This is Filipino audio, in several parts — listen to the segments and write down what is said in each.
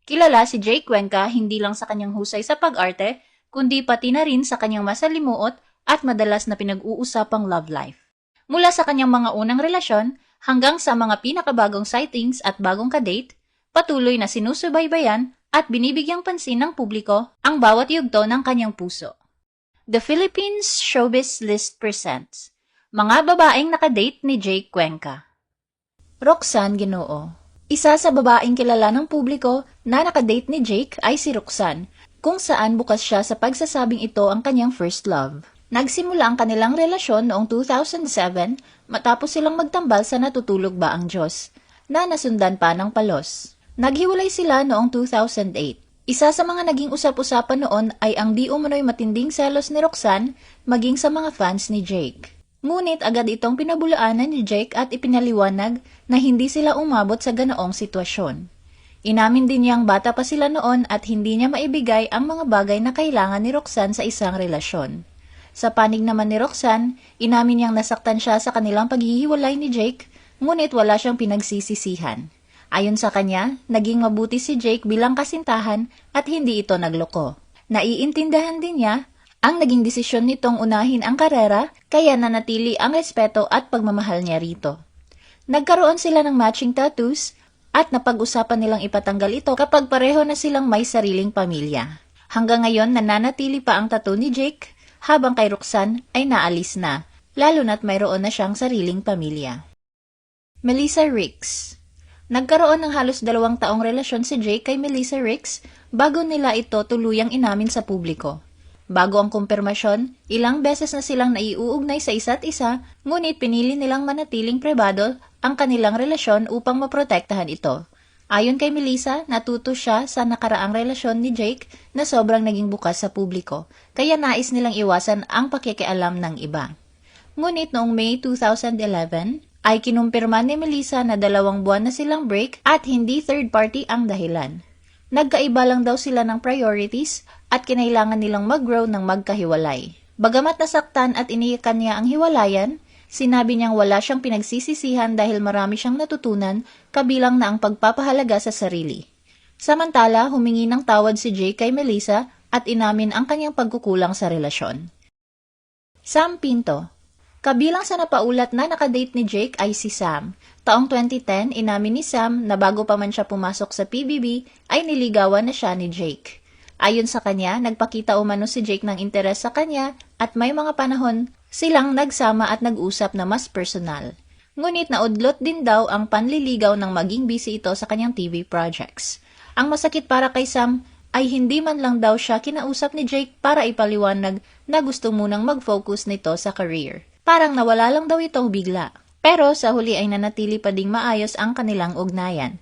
Kilala si Jake Cuenca hindi lang sa kanyang husay sa pag-arte, kundi pati na rin sa kanyang masalimuot at madalas na pinag-uusapang love life. Mula sa kanyang mga unang relasyon hanggang sa mga pinakabagong sightings at bagong kadate, patuloy na sinusubaybayan at binibigyang pansin ng publiko ang bawat yugto ng kanyang puso. The Philippines Showbiz List presents Mga Babaeng Nakadate ni Jake Cuenca. Roxanne Ginoo. Isa sa babaeng kilala ng publiko na nakadate ni Jake ay si Roxanne, kung saan bukas siya sa pagsasabing ito ang kanyang first love. Nagsimula ang kanilang relasyon noong 2007 matapos silang magtambal sa Natutulog Ba ang Diyos, na nasundan pa ng palos. Naghiwalay sila noong 2008. Isa sa mga naging usap-usapan noon ay ang di umano'y matinding selos ni Roxanne maging sa mga fans ni Jake. Ngunit agad itong pinabulaanan ni Jake at ipinaliwanag na hindi sila umabot sa ganoong sitwasyon. Inamin din niyang bata pa sila noon at hindi niya maibigay ang mga bagay na kailangan ni Roxanne sa isang relasyon. Sa panig naman ni Roxanne, inamin niyang nasaktan siya sa kanilang paghihiwalay ni Jake, ngunit wala siyang pinagsisisihan. Ayon sa kanya, naging mabuti si Jake bilang kasintahan at hindi ito nagloko. Naiintindihan din niya ang naging desisyon nitong unahin ang karera, kaya nanatili ang respeto at pagmamahal niya rito. Nagkaroon sila ng matching tattoos at napag-usapan nilang ipatanggal ito kapag pareho na silang may sariling pamilya. Hanggang ngayon nananatili pa ang tattoo ni Jake, habang kay Roxanne ay naalis na, lalo na't mayroon na siyang sariling pamilya. Melissa Ricks. Nagkaroon ng halos 2 taong relasyon si Jake kay Melissa Ricks bago nila ito tuluyang inamin sa publiko. Bago ang kumpirmasyon, ilang beses na silang naiuugnay sa isa't isa, ngunit pinili nilang manatiling pribado ang kanilang relasyon upang maprotektahan ito. Ayon kay Melissa, natuto siya sa nakaraang relasyon ni Jake na sobrang naging bukas sa publiko, kaya nais nilang iwasan ang pakikialam ng iba. Ngunit noong May 2011, ay kinumpirma ni Melissa na 2 buwan na silang break at hindi third party ang dahilan. Nagkaiba lang daw sila ng priorities at kinailangan nilang mag-grow ng magkahiwalay. Bagamat nasaktan at iniyakan niya ang hiwalayan, sinabi niyang wala siyang pinagsisisihan dahil marami siyang natutunan, kabilang na ang pagpapahalaga sa sarili. Samantala, humingi ng tawad si Jake kay Melissa at inamin ang kanyang pagkukulang sa relasyon. Sam Pinto. Kabilang sa napaulat na nakadate ni Jake ay si Sam. Taong 2010, inamin ni Sam na bago pa man siya pumasok sa PBB, ay niligawan na siya ni Jake. Ayon sa kanya, nagpakita umano si Jake ng interes sa kanya at may mga panahon silang nagsama at nag-usap na mas personal. Ngunit naudlot din daw ang panliligaw ng maging busy ito sa kanyang TV projects. Ang masakit para kay Sam ay hindi man lang daw siya kinausap ni Jake para ipaliwanag na gusto munang mag-focus nito sa career. Parang nawala lang daw ito bigla. Pero sa huli ay nanatili pa ding maayos ang kanilang ugnayan.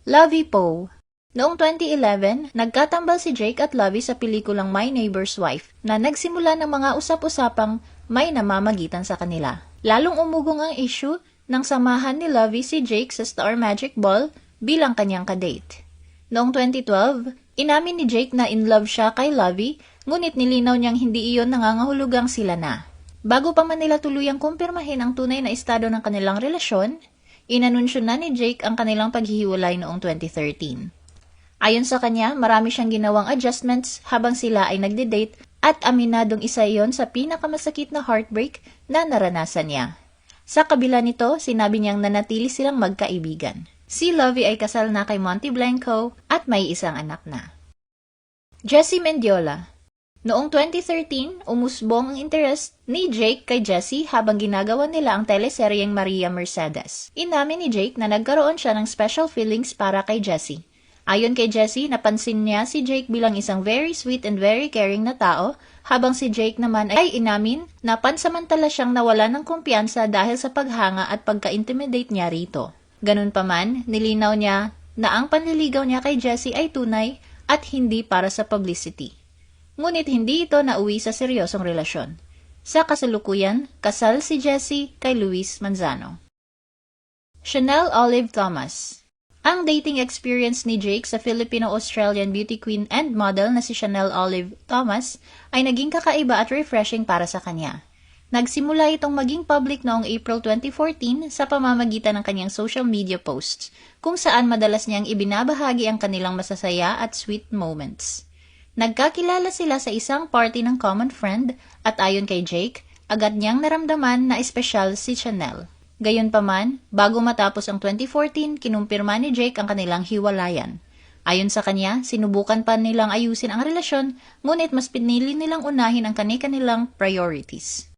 Lovie Poe. Noong 2011, nagkatambal si Jake at Lovie sa pelikulang My Neighbor's Wife na nagsimula ng mga usap-usapang may namamagitan sa kanila. Lalong umugong ang issue nang samahan ni Lovie si Jake sa Star Magic Ball bilang kanyang kadate. Noong 2012, inamin ni Jake na in love siya kay Lovie, ngunit nilinaw niyang hindi iyon nangangahulugang sila na. Bago pa man nila tuluyang kumpirmahin ang tunay na estado ng kanilang relasyon, inanunsyo na ni Jake ang kanilang paghihiwalay noong 2013. Ayon sa kanya, marami siyang ginawang adjustments habang sila ay nagde-date at aminadong isa iyon sa pinakamasakit na heartbreak na naranasan niya. Sa kabila nito, sinabi niyang nanatili silang magkaibigan. Si Lovie ay kasal na kay Monty Blanco at may isang anak na. Jessie Mendiola. Noong 2013, umusbong ang interest ni Jake kay Jessie habang ginagawa nila ang teleseryeng Maria Mercedes. Inamin ni Jake na nagkaroon siya ng special feelings para kay Jessie. Ayon kay Jessie, napansin niya si Jake bilang isang very sweet and very caring na tao, habang si Jake naman ay inamin na pansamantala siyang nawala ng kumpiyansa dahil sa paghanga at pagka-intimidate niya rito. Ganun pa man, nilinaw niya na ang panliligaw niya kay Jessie ay tunay at hindi para sa publicity. Ngunit hindi ito nauwi sa seryosong relasyon. Sa kasalukuyan, kasal si Jessie kay Luis Manzano. Chanel Olive Thomas. Ang dating experience ni Jake sa Filipino-Australian beauty queen and model na si Chanel Olive Thomas ay naging kakaiba at refreshing para sa kanya. Nagsimula itong maging public noong April 2014 sa pamamagitan ng kanyang social media posts, kung saan madalas niyang ibinabahagi ang kanilang masasaya at sweet moments. Nagkakilala sila sa isang party ng common friend at ayon kay Jake, agad niyang naramdaman na espesyal si Chanel. Gayunpaman, bago matapos ang 2014, kinumpirma ni Jake ang kanilang hiwalayan. Ayon sa kanya, sinubukan pa nilang ayusin ang relasyon, ngunit mas pinili nilang unahin ang kani-kanilang priorities.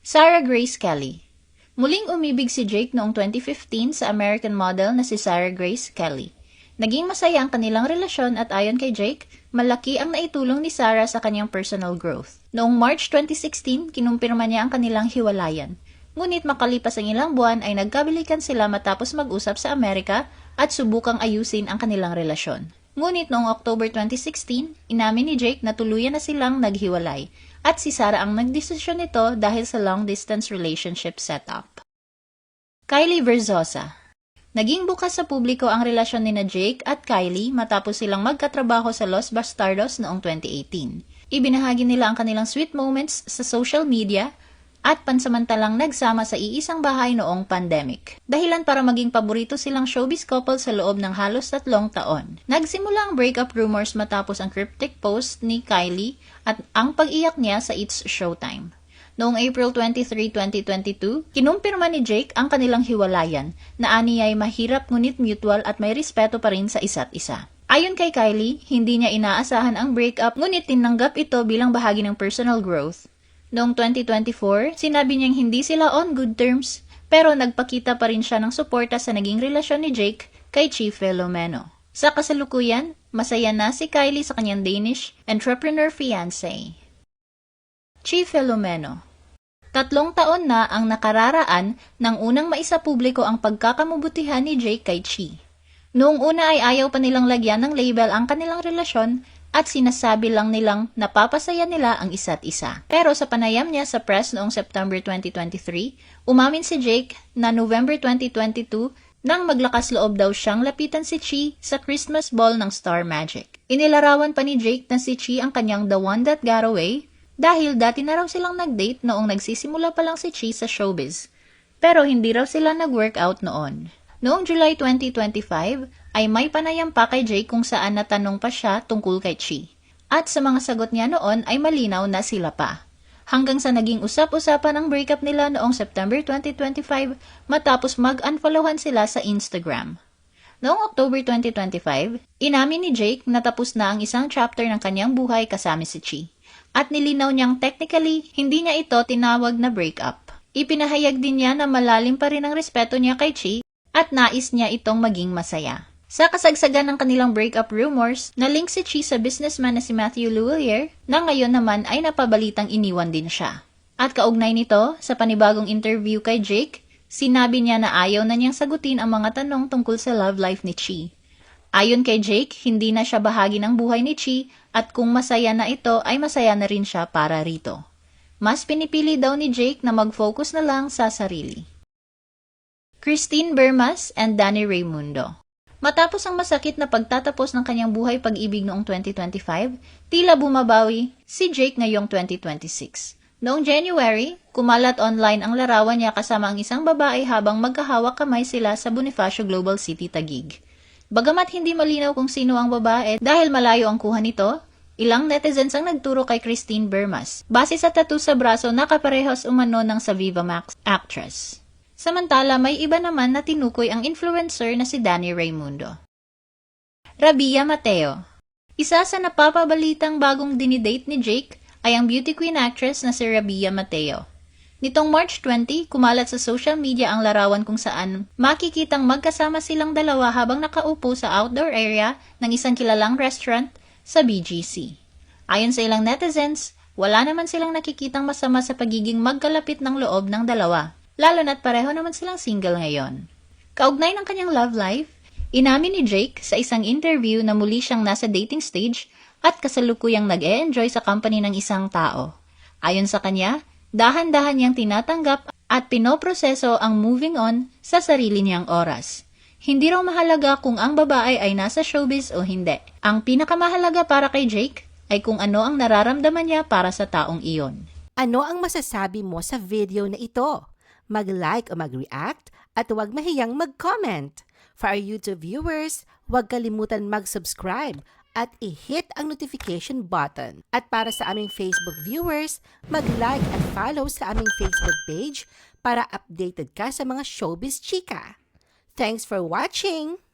Sarah Grace Kelly. Muling umibig si Jake noong 2015 sa American model na si Sarah Grace Kelly. Naging masaya ang kanilang relasyon at ayon kay Jake, malaki ang naitulong ni Sarah sa kanyang personal growth. Noong March 2016, kinumpirma niya ang kanilang hiwalayan. Ngunit makalipas ang ilang buwan ay nagkabilikan sila matapos mag-usap sa Amerika at subukang ayusin ang kanilang relasyon. Ngunit noong October 2016, inamin ni Jake na tuluyan na silang naghiwalay at si Sarah ang nagdesisyon nito dahil sa long-distance relationship setup. Kylie Verzosa. Naging bukas sa publiko ang relasyon ni Jake at Kylie matapos silang magkatrabaho sa Los Bastardos noong 2018. Ibinahagi nila ang kanilang sweet moments sa social media at pansamantalang nagsama sa iisang bahay noong pandemic. Dahilan para maging paborito silang showbiz couple sa loob ng halos 3 taon. Nagsimula ang breakup rumors matapos ang cryptic post ni Kylie at ang pag-iyak niya sa It's Showtime. Noong April 23, 2022, kinumpirma ni Jake ang kanilang hiwalayan na aniya ay mahirap ngunit mutual at may respeto pa rin sa isa't isa. Ayon kay Kylie, hindi niya inaasahan ang breakup ngunit tinanggap ito bilang bahagi ng personal growth. Noong 2024, sinabi niyang hindi sila on good terms, pero nagpakita pa rin siya ng suporta sa naging relasyon ni Jake kay Chi Filomeno. Sa kasalukuyan, masaya na si Kylie sa kanyang Danish entrepreneur fiancé. Chi Filomeno. 3 taon na ang nakararaan nang unang maisapubliko ang pagkakamubutihan ni Jake kay Chi. Noong una ay ayaw pa nilang lagyan ng label ang kanilang relasyon, at sinasabi lang nilang napapasaya nila ang isa't isa. Pero sa panayam niya sa press noong September 2023, umamin si Jake na November 2022 nang maglakas loob daw siyang lapitan si Chi sa Christmas ball ng Star Magic. Inilarawan pa ni Jake na si Chi ang kanyang the one that got away dahil dati na raw silang nag-date noong nagsisimula pa lang si Chi sa showbiz. Pero hindi raw sila nag-workout noon. Noong July 2025, ay may panayam pa kay Jake kung saan natanong pa siya tungkol kay Chi. At sa mga sagot niya noon ay malinaw na sila pa. Hanggang sa naging usap-usapan ang breakup nila noong September 2025 matapos mag-unfollowan sila sa Instagram. Noong October 2025, inamin ni Jake na tapos na ang isang chapter ng kanyang buhay kasama si Chi. At nilinaw niyang technically, hindi niya ito tinawag na breakup. Ipinahayag din niya na malalim pa rin ang respeto niya kay Chi at nais niya itong maging masaya. Sa kasagsagan ng kanilang breakup rumors, na-link si Chi sa businessman na si Matthew Lhuillier na ngayon naman ay napabalitang iniwan din siya. At kaugnay nito, sa panibagong interview kay Jake, sinabi niya na ayaw na niyang sagutin ang mga tanong tungkol sa love life ni Chi. Ayon kay Jake, hindi na siya bahagi ng buhay ni Chi at kung masaya na ito ay masaya na rin siya para rito. Mas pinipili daw ni Jake na mag-focus na lang sa sarili. Christine Bermas and Danny Raymundo. Matapos ang masakit na pagtatapos ng kanyang buhay pag-ibig noong 2025, tila bumabawi si Jake ngayong 2026. Noong January, kumalat online ang larawan niya kasama ang isang babae habang magkahawak kamay sila sa Bonifacio Global City, Taguig. Bagamat hindi malinaw kung sino ang babae dahil malayo ang kuha nito, ilang netizens ang nagturo kay Christine Bermas. Base sa tattoo sa braso na kaparehas umano ng sa Viva Max actress. Samantala, may iba naman na tinukoy ang influencer na si Danny Raymundo. Rabia Mateo. Isa sa napapabalitang bagong dinidate ni Jake ay ang beauty queen actress na si Rabia Mateo. Nitong March 20, kumalat sa social media ang larawan kung saan makikitang magkasama silang dalawa habang nakaupo sa outdoor area ng isang kilalang restaurant sa BGC. Ayon sa ilang netizens, wala naman silang nakikitang masama sa pagiging magkalapit ng loob ng dalawa. Lalo na't pareho naman silang single ngayon. Kaugnay ng kanyang love life, inamin ni Jake sa isang interview na muli siyang nasa dating stage at kasalukuyang nag-e-enjoy sa company ng isang tao. Ayon sa kanya, dahan-dahan niyang tinatanggap at pinoproseso ang moving on sa sarili niyang oras. Hindi raw mahalaga kung ang babae ay nasa showbiz o hindi. Ang pinakamahalaga para kay Jake ay kung ano ang nararamdaman niya para sa taong iyon. Ano ang masasabi mo sa video na ito? Mag-like o mag-react at huwag mahiyang mag-comment. For our YouTube viewers, huwag kalimutan mag-subscribe at i-hit ang notification button. At para sa aming Facebook viewers, mag-like at follow sa aming Facebook page para updated ka sa mga showbiz chika. Thanks for watching!